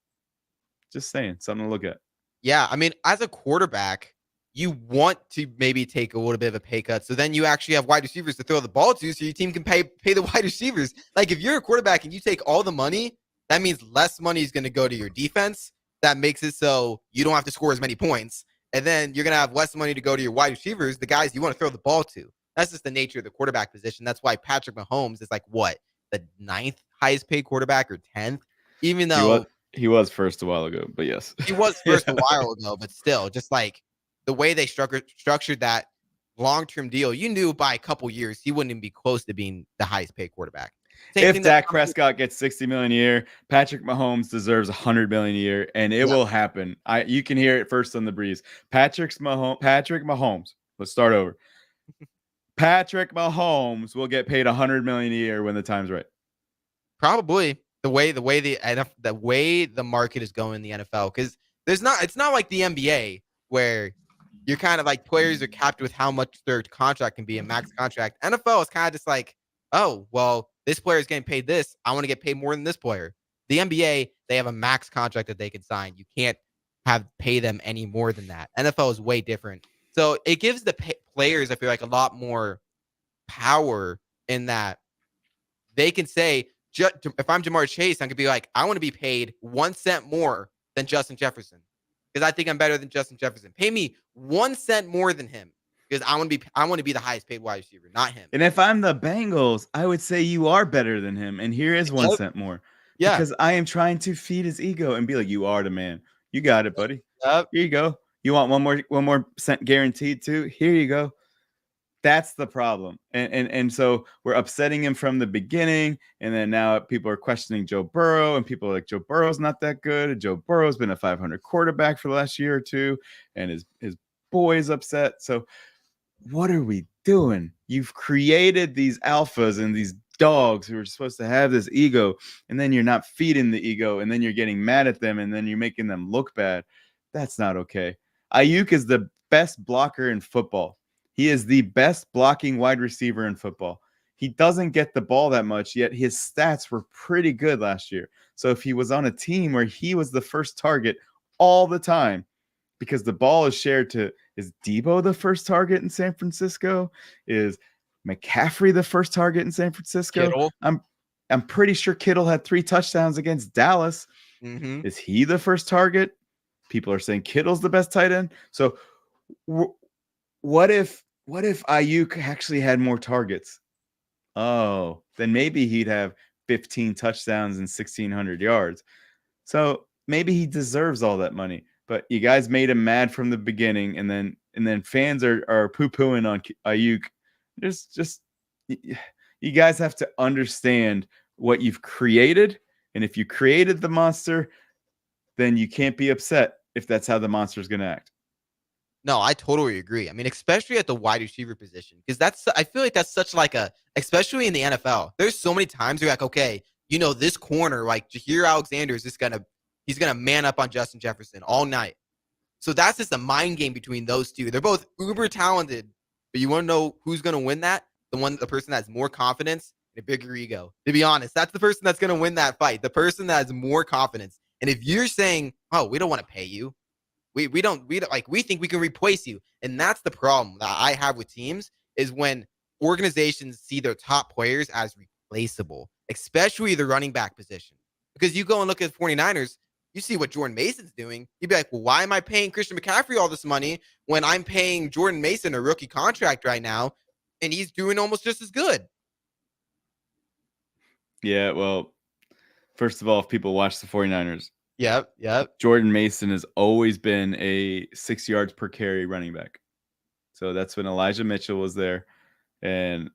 Just saying, something to look at. Yeah, I mean, as a quarterback, you want to maybe take a little bit of a pay cut, so then you actually have wide receivers to throw the ball to, so your team can pay the wide receivers. Like, if you're a quarterback and you take all the money, that means less money is going to go to your defense. That makes it so you don't have to score as many points. And then you're going to have less money to go to your wide receivers, the guys you want to throw the ball to. That's just the nature of the quarterback position. That's why Patrick Mahomes is like, what, the 9th highest paid quarterback or 10th? Even though he was first a while ago, but yes. He was first a while ago, but still, just like the way they structured that long-term deal, you knew by a couple years he wouldn't even be close to being the highest paid quarterback. If Dak Prescott gets $60 million a year, Patrick Mahomes deserves $100 million a year, and it will happen. You can hear it first on the breeze. Patrick Mahomes. Let's start over. Patrick Mahomes will get paid $100 million a year when the time's right. Probably the way the market is going in the NFL, because it's not like the NBA where you're kind of like players are capped with how much their contract can be a max contract. NFL is kind of just like, oh, well, this player is getting paid this. I want to get paid more than this player. The NBA, they have a max contract that they can sign. You can't pay them any more than that. NFL is way different. So it gives the players, I feel like, a lot more power in that they can say, if I'm Jamar Chase, I can be like, I want to be paid 1 cent more than Justin Jefferson because I think I'm better than Justin Jefferson. Pay me 1 cent more than him because I want to be the highest paid wide receiver, not him. And if I'm the Bengals, I would say you are better than him, and here is 1 cent more. Yeah, because I am trying to feed his ego and be like, you are the man. You got it, buddy. Here you go. You want one more cent guaranteed too? Here you go. That's the problem. And so we're upsetting him from the beginning. And then now people are questioning Joe Burrow, and people are like, Joe Burrow's not that good. And Joe Burrow's been a 500 quarterback for the last year or two. And his boy is upset. So what are we doing? You've created these alphas and these dogs who are supposed to have this ego, and then you're not feeding the ego, and then you're getting mad at them, and then you're making them look bad. That's not okay. Ayuk is the best blocker in football. He is the best blocking wide receiver in football. He doesn't get the ball that much, yet his stats were pretty good last year. So if he was on a team where he was the first target all the time, because the ball is shared to, is Debo the first target in San Francisco? Is McCaffrey the first target in San Francisco? Kittle. I'm pretty sure Kittle had 3 touchdowns against Dallas. Mm-hmm. Is he the first target? People are saying Kittle's the best tight end. So what if Ayuk actually had more targets? Oh, then maybe he'd have 15 touchdowns and 1,600 yards. So maybe he deserves all that money. But you guys made him mad from the beginning, and then fans are poo-pooing on Ayuk. Just you guys have to understand what you've created, and if you created the monster, then you can't be upset if that's how the monster is going to act. No, I totally agree. I mean, especially at the wide receiver position, because I feel like that's such like especially in the NFL. There's so many times you're like, okay, this corner, like Jaheir Alexander is just he's gonna man up on Justin Jefferson all night. So that's just a mind game between those two. They're both uber talented, but you want to know who's gonna win that? The person that has more confidence and a bigger ego. To be honest, that's the person that's gonna win that fight. The person that has more confidence. And if you're saying, "Oh, we don't want to pay you," we think we can replace you, and that's the problem that I have with teams is when organizations see their top players as replaceable, especially the running back position. Because you go and look at the 49ers, you see what Jordan Mason's doing. You'd be like, well, why am I paying Christian McCaffrey all this money when I'm paying Jordan Mason a rookie contract right now, and he's doing almost just as good? Yeah, well, first of all, if people watch the 49ers, Yep. Jordan Mason has always been a 6 yards per carry running back. So that's when Elijah Mitchell was there, and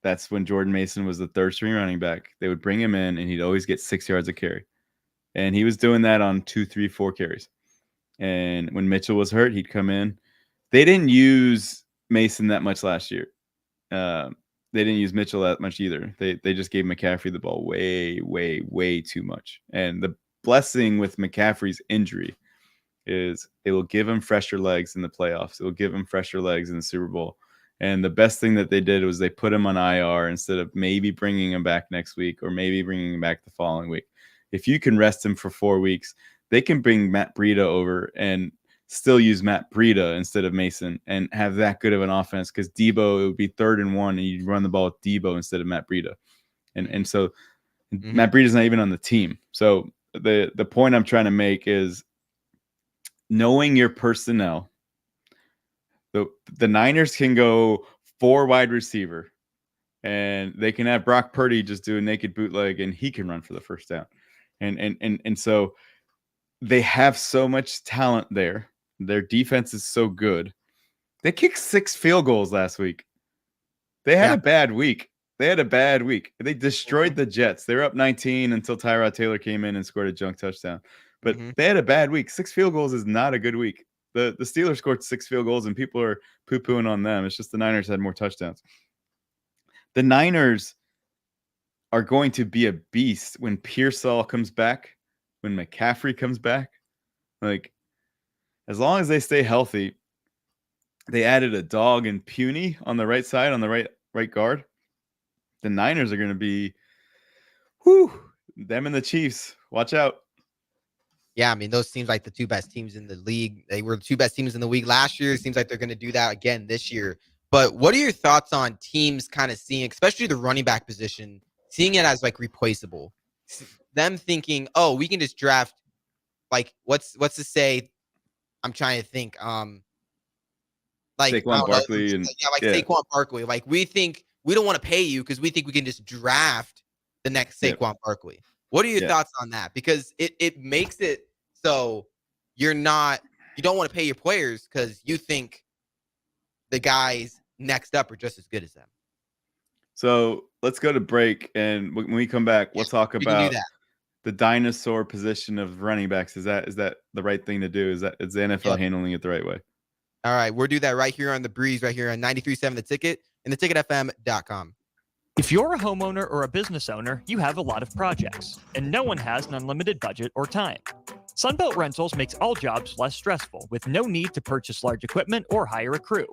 that's when Jordan Mason was the third string running back. They would bring him in, and he'd always get 6 yards a carry. And he was doing that on 2, 3, 4 carries. And when Mitchell was hurt, he'd come in. They didn't use Mason that much last year. They didn't use Mitchell that much either. They just gave McCaffrey the ball way, way, way too much. And the blessing with McCaffrey's injury is it will give him fresher legs in the playoffs. It will give him fresher legs in the Super Bowl. And the best thing that they did was they put him on IR instead of maybe bringing him back next week or maybe bringing him back the following week. If you can rest him for 4 weeks, they can bring Matt Breida over and still use Matt Breida instead of Mason and have that good of an offense, because Debo, it would be 3rd and 1 and you'd run the ball with Debo instead of Matt Breida. And so Matt Breida's not even on the team. So the point I'm trying to make is knowing your personnel. The Niners can go 4 wide receiver, and they can have Brock Purdy just do a naked bootleg and he can run for the first down. And so they have so much talent there. Their defense is so good. They kicked 6 field goals last week. They had a bad week. They destroyed the Jets. They were up 19 until Tyrod Taylor came in and scored a junk touchdown. But they had a bad week. 6 field goals is not a good week. The Steelers scored 6 field goals, and people are poo-pooing on them. It's just the Niners had more touchdowns. The Niners are going to be a beast when Pearsall comes back, when McCaffrey comes back. Like, as long as they stay healthy, they added a dog and Puny on the right side, on the right guard. The Niners are going to be, them and the Chiefs. Watch out. Yeah, I mean, those seems like the two best teams in the league. They were the two best teams in the league last year. It seems like they're going to do that again this year. But what are your thoughts on teams kind of seeing, especially the running back position, seeing it as like replaceable? Them thinking, oh, we can just draft, like, what's to say? I'm trying to think. Like Saquon Barkley Saquon Barkley. Like, we think we don't want to pay you because we think we can just draft the next Saquon Barkley. What are your thoughts on that? Because it makes it so you don't want to pay your players because you think the guys next up are just as good as them. So let's go to break, and when we come back, we'll talk about the dinosaur position of running backs. Is that the right thing to do? Is the NFL handling it the right way? All right, we'll do that right here on The Breeze, right here on 93.7 The Ticket and theticketfm.com. If you're a homeowner or a business owner, you have a lot of projects, and no one has an unlimited budget or time. Sunbelt Rentals makes all jobs less stressful with no need to purchase large equipment or hire a crew.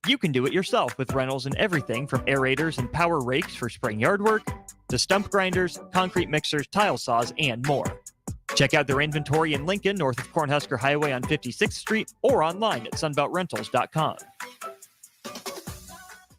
You can do it yourself with rentals and everything from aerators and power rakes for spring yard work to stump grinders, concrete mixers, tile saws, and more. Check out their inventory in Lincoln, north of Cornhusker Highway on 56th Street, or online at sunbeltrentals.com.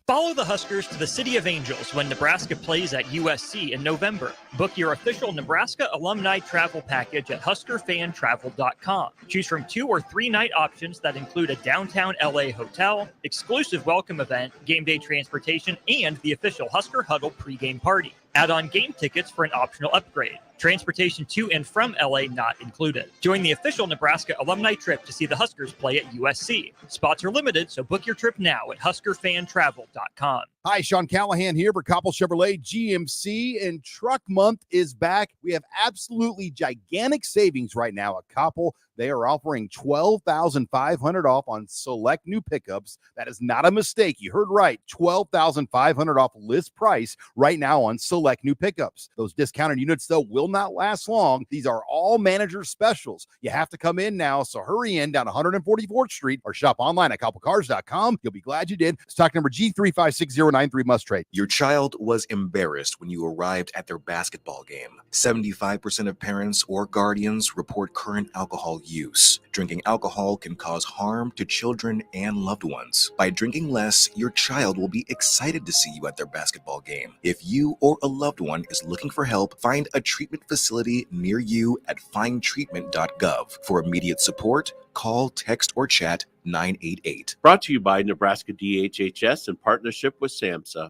Follow the Huskers to the City of Angels when Nebraska plays at USC in November. Book your official Nebraska alumni travel package at huskerfantravel.com. Choose from 2 or 3 night options that include a downtown LA hotel, exclusive welcome event, game day transportation, and the official Husker Huddle pregame party. Add on game tickets for an optional upgrade. Transportation to and from LA not included. Join the official Nebraska alumni trip to see the Huskers play at USC. Spots are limited, so book your trip now at huskerfantravel.com. Hi, Sean Callahan here for Koppel Chevrolet GMC, and Truck Month is back. We have absolutely gigantic savings right now at Koppel. They are offering $12,500 off on select new pickups. That is not a mistake. You heard right. $12,500 off list price right now on select new pickups. Those discounted units, though, will not last long. These are all manager specials. You have to come in now, so hurry in down 144th Street or shop online at koppelcars.com. You'll be glad you did. Stock number G356093 must trade. Your child was embarrassed when you arrived at their basketball game. 75% of parents or guardians report current alcohol use. Drinking alcohol can cause harm to children and loved ones. By drinking less, your child will be excited to see you at their basketball game. If you or a loved one is looking for help, find a treatment facility near you at findtreatment.gov. For immediate support, call, text, or chat 988. Brought to you by Nebraska DHHS in partnership with SAMHSA.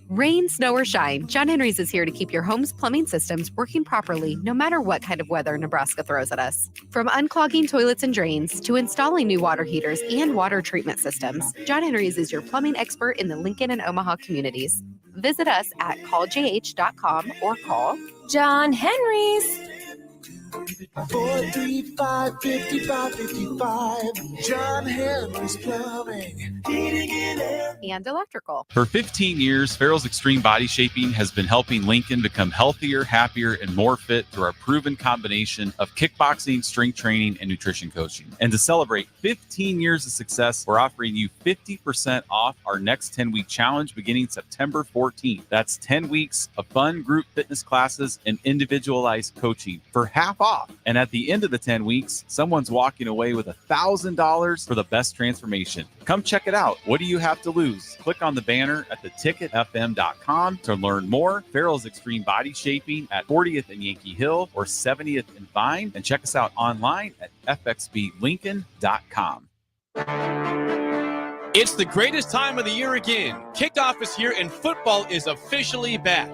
Rain, snow, or shine, John Henry's is here to keep your home's plumbing systems working properly no matter what kind of weather Nebraska throws at us. From unclogging toilets and drains to installing new water heaters and water treatment systems, John Henry's is your plumbing expert in the Lincoln and Omaha communities. Visit us at calljh.com or call John Henry's. 435-5555. John Henry's Plumbing, Heating and Air. And electrical. For 15 years, Farrell's Extreme Body Shaping has been helping Lincoln become healthier, happier, and more fit through our proven combination of kickboxing, strength training, and nutrition coaching. And to celebrate 15 years of success, we're offering you 50% off our next 10-week challenge beginning September 14th. That's 10 weeks of fun group fitness classes and individualized coaching for half off. And at the end of the 10 weeks, someone's walking away with $1,000 for the best transformation. Come check it out. What do you have to lose? Click on the banner at theticketfm.com to learn more. Farrell's Extreme Body Shaping at 40th and Yankee Hill or 70th and Vine. And check us out online at fxblincoln.com. It's the greatest time of the year again. Kickoff is here and football is officially back.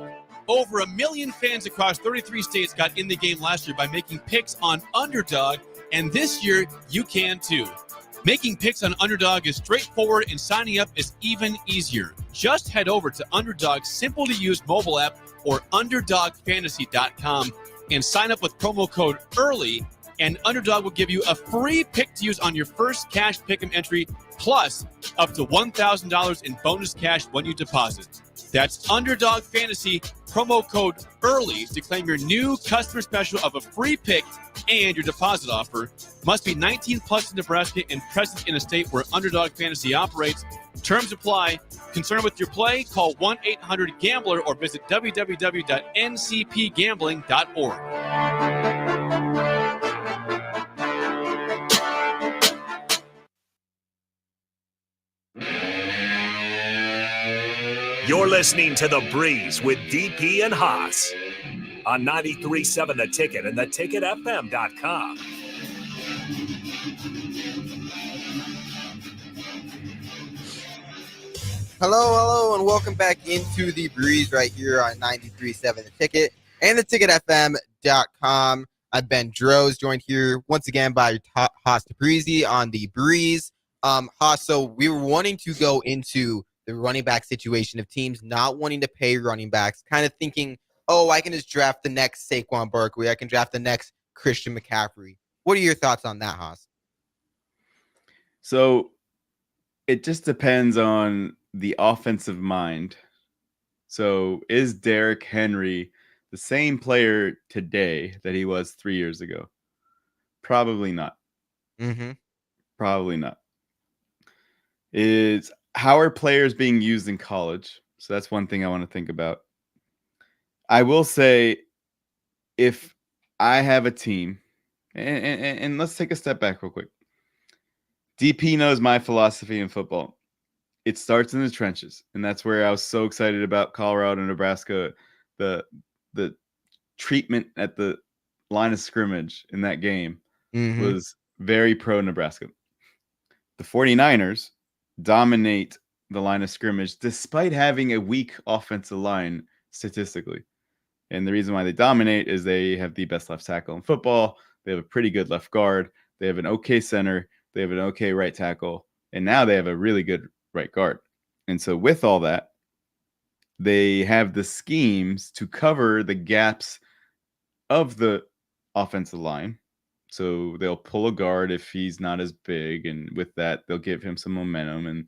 Over 1 million fans across 33 states got in the game last year by making picks on Underdog, and this year you can too. Making picks on Underdog is straightforward and signing up is even easier. Just head over to Underdog's simple-to-use mobile app or UnderdogFantasy.com and sign up with promo code EARLY, and Underdog will give you a free pick to use on your first cash pick'em entry, plus up to $1,000 in bonus cash when you deposit. That's Underdog Fantasy, promo code EARLY to claim your new customer special of a free pick And your deposit offer must be 19 plus in Nebraska and present in a state where Underdog Fantasy operates. Terms apply. Concerned with your play? Call 1-800-GAMBLER or visit www.ncpgambling.org. You're listening to The Breeze with DP and Haas on 93.7 The Ticket and theticketfm.com. Hello, and welcome back into The Breeze right here on 93.7 The Ticket and theticketfm.com. I'm Ben Droz, joined here once again by Haas DeBreezy on The Breeze. Haas, so we were wanting to go into the running back situation of teams not wanting to pay running backs, kind of thinking, oh, I can just draft the next Saquon Barkley. I can draft the next Christian McCaffrey. What are your thoughts on that, Haas? So it just depends on the offensive mind. So is Derrick Henry the same player today that he was 3 years ago? Probably not. Probably not. How are players being used in college? So that's one thing I want to think about. I will say, if I have a team, and let's take a step back real quick. DP knows my philosophy in football. It starts in the trenches, and that's where I was so excited about Colorado and Nebraska. The treatment at the line of scrimmage in that game was very pro-Nebraska. The 49ers dominate the line of scrimmage despite having a weak offensive line statistically. And the reason why they dominate is they have the best left tackle in football. They have a pretty good left guard. They have an okay center. They have an okay right tackle. And now they have a really good right guard. And so with all that, they have the schemes to cover the gaps of the offensive line. So they'll pull a guard if he's not as big, and with that, they'll give him some momentum,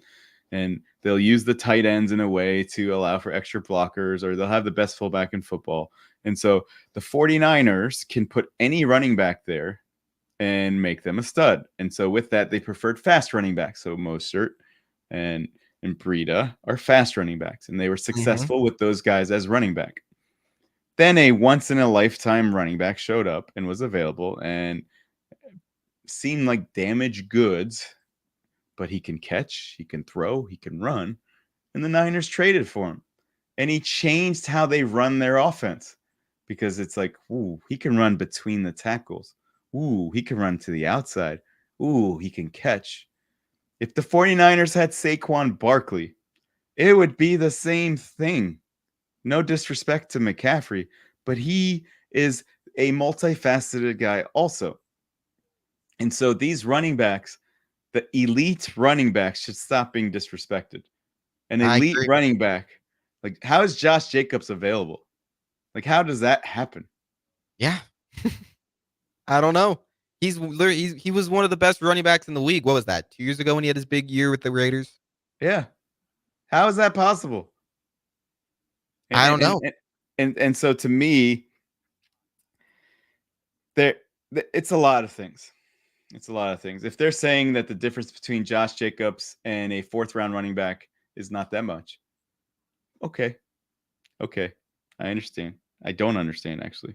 and they'll use the tight ends in a way to allow for extra blockers, or they'll have the best fullback in football. And so the 49ers can put any running back there and make them a stud. And so with that, they preferred fast running backs. So Mostert and Breida are fast running backs, and they were successful with those guys as running back. Then a once-in-a-lifetime running back showed up and was available and seemed like damaged goods, but he can catch, he can throw, he can run. And the Niners traded for him. And he changed how they run their offense, because it's like, ooh, he can run between the tackles. Ooh, he can run to the outside. Ooh, he can catch. If the 49ers had Saquon Barkley, it would be the same thing. No disrespect to McCaffrey, but he is a multifaceted guy also. And so these running backs, the elite running backs, should stop being disrespected. An elite running back, like, how is Josh Jacobs available? Like, how does that happen? Yeah. I don't know. He was one of the best running backs in the league. What was that? 2 years ago when he had his big year with the Raiders? Yeah. How is that possible? I don't know. And so to me, it's a lot of things. It's a lot of things. If they're saying that the difference between Josh Jacobs and a fourth-round running back is not that much, okay. I understand. I don't understand, actually.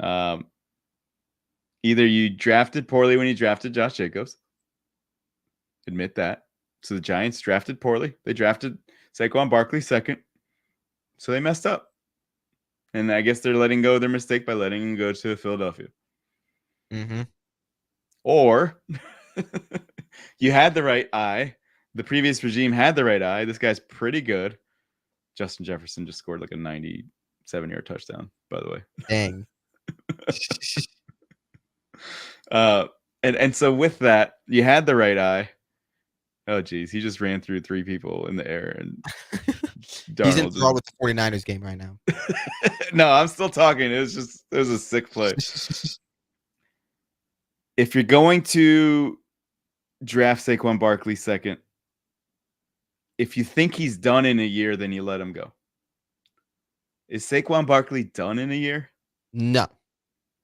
Either you drafted poorly when you drafted Josh Jacobs. Admit that. So the Giants drafted poorly. They drafted Saquon Barkley second. So they messed up. And I guess they're letting go of their mistake by letting him go to Philadelphia. Or you had the right eye. The previous regime had the right eye. This guy's pretty good. Justin Jefferson just scored like a 97-yard touchdown, by the way. Dang. And so with that, you had the right eye. Oh, geez. He just ran through three people in the air. And he's in fraud with the 49ers game right now. No, I'm still talking. It was a sick play. If you're going to draft Saquon Barkley second, if you think he's done in a year, then you let him go. Is Saquon Barkley done in a year? No.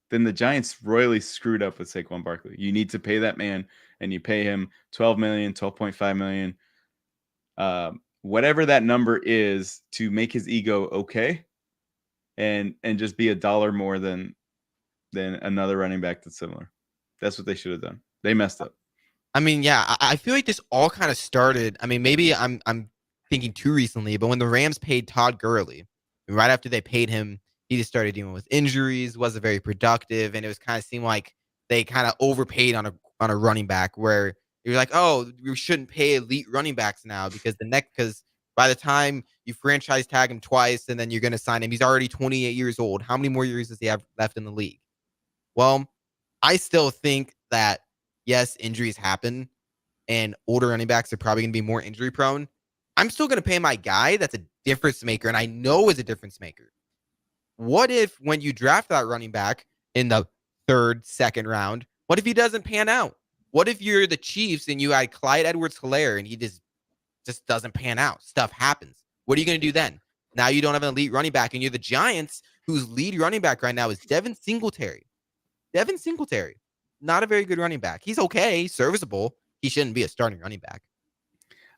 then the Giants royally screwed up with Saquon Barkley. You need to pay that man, and you pay him $12 million, $12.5 million, whatever that number is, to make his ego okay, and just be $1 more than another running back that's similar. That's what they should have done. They messed up. I mean, yeah, I feel like this all kind of started. I mean, maybe I'm thinking too recently, but when the Rams paid Todd Gurley, right after they paid him, he just started dealing with injuries, wasn't very productive, and it was kind of seemed like they kind of overpaid on a running back, where you're like, oh, we shouldn't pay elite running backs now because by the time you franchise tag him twice and then you're going to sign him, he's already 28 years old. How many more years does he have left in the league? Well, I still think that, yes, injuries happen and older running backs are probably going to be more injury prone. I'm still going to pay my guy that's a difference maker and I know is a difference maker. What if when you draft that running back in the 3rd, 2nd round, what if he doesn't pan out? What if you're the Chiefs and you had Clyde Edwards-Helaire and he just doesn't pan out? Stuff happens. What are you going to do then? Now you don't have an elite running back, and you're the Giants, whose lead running back right now is Devin Singletary. Devin Singletary, not a very good running back. He's okay, serviceable. He shouldn't be a starting running back.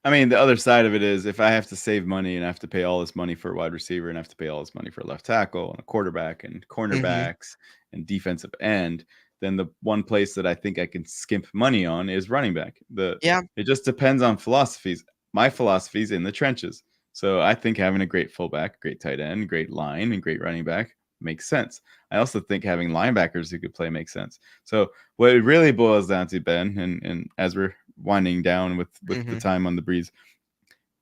I mean, the other side of it is if I have to save money and I have to pay all this money for a wide receiver and I have to pay all this money for a left tackle and a quarterback and cornerbacks and defensive end, then the one place that I think I can skimp money on is running back. It just depends on philosophies. My philosophy is in the trenches. So I think having a great fullback, great tight end, great line, and great running back makes sense. I also think having linebackers who could play makes sense. So what it really boils down to, Ben, and as we're winding down with the time on the breeze,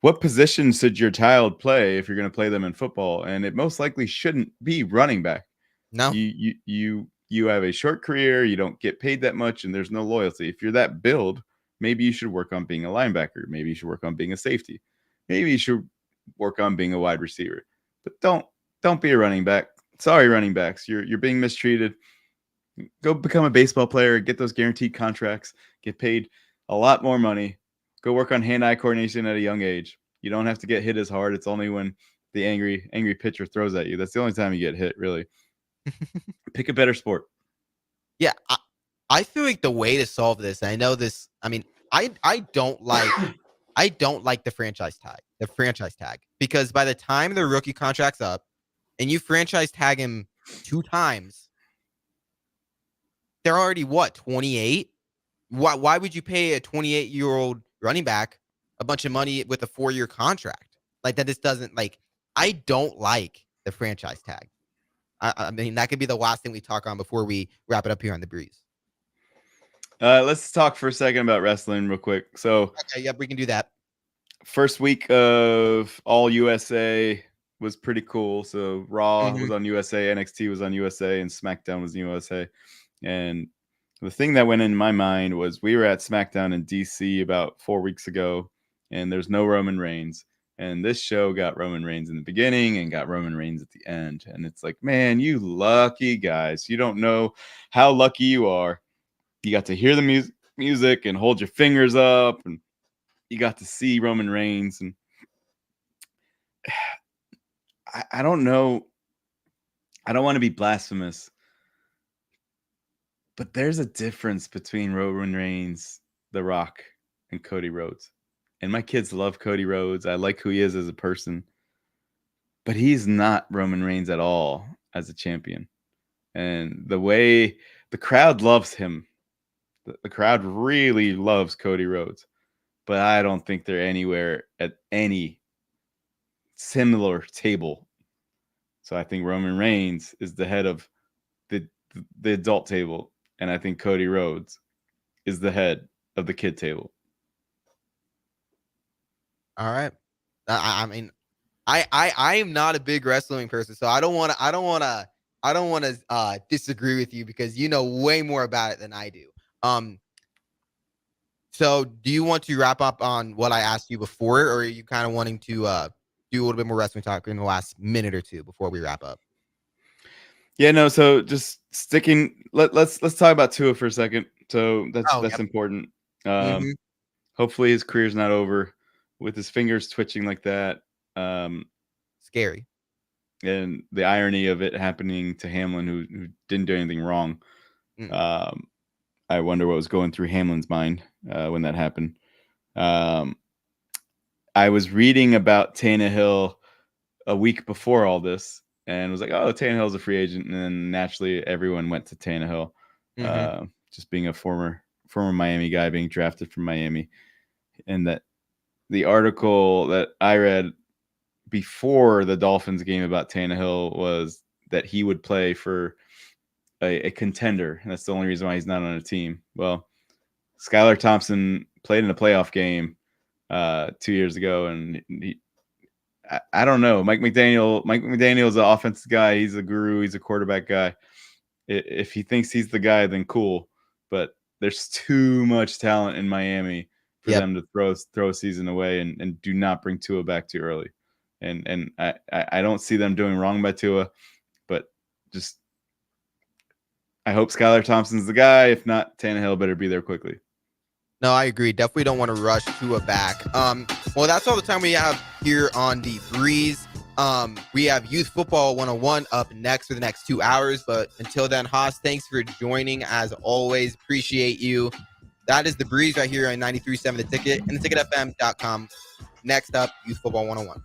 what position should your child play if you're going to play them in football? And it most likely shouldn't be running back. No, you have a short career, you don't get paid that much, and there's no loyalty. If you're that build, maybe you should work on being a linebacker. Maybe you should work on being a safety. Maybe you should work on being a wide receiver. But don't be a running back. Sorry, running backs, you're being mistreated. Go become a baseball player, get those guaranteed contracts, get paid a lot more money. Go work on hand-eye coordination at a young age. You don't have to get hit as hard. It's only when the angry pitcher throws at you. That's the only time you get hit, really. Pick a better sport. Yeah, I feel like the way to solve this, I know this, I mean, I don't like the franchise tag, because by the time the rookie contract's up and you franchise tag him 2 times, they're already 28? Why would you pay a 28-year-old running back a bunch of money with a 4-year contract? Like that just doesn't I don't like the franchise tag. I mean, that could be the last thing we talk on before we wrap it up here on the breeze. Let's talk for a second about wrestling real quick. So, okay, yep, we can do that. First week of All USA was pretty cool. So Raw was on USA, NXT was on USA, and SmackDown was USA. And the thing that went in my mind was we were at SmackDown in DC about 4 weeks ago, and there's no Roman Reigns. And this show got Roman Reigns in the beginning and got Roman Reigns at the end. And it's like, man, you lucky guys. You don't know how lucky you are. You got to hear the music and hold your fingers up, and you got to see Roman Reigns. And I don't know. I don't want to be blasphemous, but there's a difference between Roman Reigns, The Rock, and Cody Rhodes. And my kids love Cody Rhodes. I like who he is as a person. But he's not Roman Reigns at all as a champion. And the way the crowd loves him, the crowd really loves Cody Rhodes. But I don't think they're anywhere at any similar table. So I think Roman Reigns is the head of the adult table. And I think Cody Rhodes is the head of the kid table. All right. I mean, I am not a big wrestling person, so I don't want to disagree with you because you know way more about it than I do. So do you want to wrap up on what I asked you before, or are you kind of wanting to do a little bit more wrestling talk in the last minute or two before we wrap up? Yeah, no. So just sticking. Let's talk about Tua for a second. So that's important. Hopefully his career's not over with his fingers twitching like that. Scary. and the irony of it happening to Hamlin, who didn't do anything wrong. I wonder what was going through Hamlin's mind when that happened. I was reading about Tannehill a week before all this and was like, oh, Tannehill's a free agent. And then naturally everyone went to Tannehill, just being a former Miami guy being drafted from Miami. And that the article that I read before the Dolphins game about Tannehill was that he would play for a contender. And that's the only reason why he's not on a team. Well, Skylar Thompson played in a playoff game 2 years ago, and I don't know. Mike McDaniel is an offensive guy. He's a guru. He's a quarterback guy. If he thinks he's the guy, then cool. But there's too much talent in Miami for them to throw a season away and do not bring Tua back too early. And I don't see them doing wrong by Tua, but just I hope Skylar Thompson's the guy. If not, Tannehill better be there quickly. No, I agree. Definitely don't want to rush Tua back. Well, that's all the time we have here on the Breeze. We have Youth Football 101 up next for the next 2 hours. But until then, Haas, thanks for joining. As always, appreciate you. That is the Breeze right here on 93.7 The Ticket and theticketfm.com. Next up, Youth Football 101.